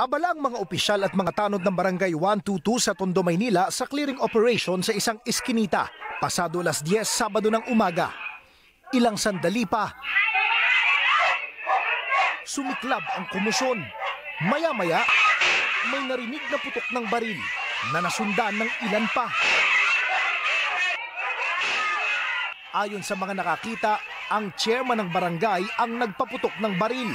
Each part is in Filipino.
Abala ang mga opisyal at mga tanod ng Barangay 122 sa Tondo, Maynila sa clearing operation sa isang eskinita pasado alas 10 Sabado ng umaga. Ilang sandali pa, sumiklab ang kumusyon. Maya-maya, may narinig na putok ng baril na nasundan ng ilan pa. Ayon sa mga nakakita, ang chairman ng barangay ang nagpaputok ng baril.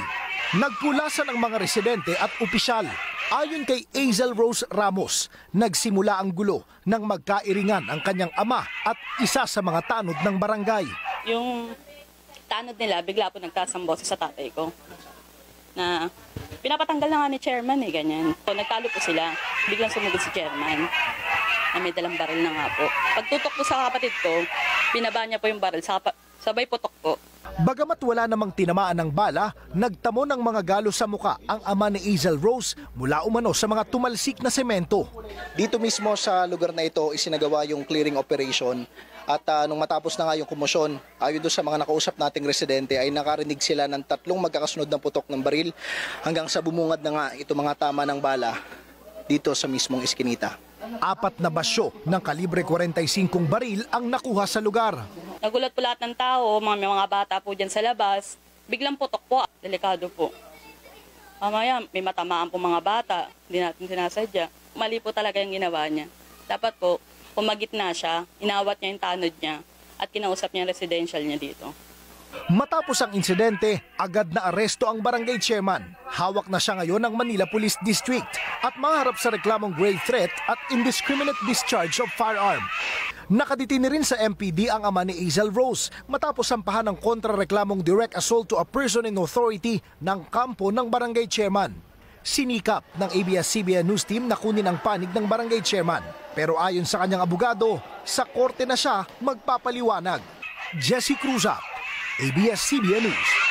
Nagpulasan ang mga residente at opisyal. Ayon kay Hazel Rose Ramos, nagsimula ang gulo nang magkairingan ang kanyang ama at isa sa mga tanod ng barangay. Yung tanod nila, bigla po nagtasambos sa tatay ko. Na pinapatanggal na nga ni chairman ganyan. So nagtalo po sila, biglang sumugod si chairman. Na may dalang baril na nga po. Pagtutok po sa kapatid ko, binaba niya po yung baril, sabay putok po. Bagamat wala namang tinamaan ng bala, nagtamo ng mga galo sa muka ang ama ni Hazel Rose mula umano sa mga tumalsik na semento. Dito mismo sa lugar na ito isinagawa yung clearing operation at nung matapos na nga yung komosyon, ayon doon sa mga nakausap nating residente ay nakarinig sila ng 3 magkakasunod na putok ng baril hanggang sa bumungad na nga ito mga tama ng bala dito sa mismong eskinita. 4 na basyo ng kalibre 45 baril ang nakuha sa lugar. Nagulat po lahat ng tao, mga bata po dyan sa labas. Biglang putok po, delikado po. Mamaya may matamaan po mga bata, hindi natin sinasadya. Mali po talaga yung ginawa niya. Dapat po, pumagit na siya, inawat niya yung tanod niya at kinausap niya yung residential niya dito. Matapos ang insidente, agad na aresto ang barangay chairman. Hawak na siya ngayon ng Manila Police District at maharap sa reklamong grave threat at indiscriminate discharge of firearm. Nakadetine rin sa MPD ang ama ni Hazel Rose matapos sampahan ng kontrareklamong direct assault to a person in authority ng kampo ng barangay chairman. Sinikap ng ABS-CBN News Team na kunin ang panig ng barangay chairman. Pero ayon sa kanyang abogado, sa korte na siya magpapaliwanag. Jesse Cruz, ABS-CBN News.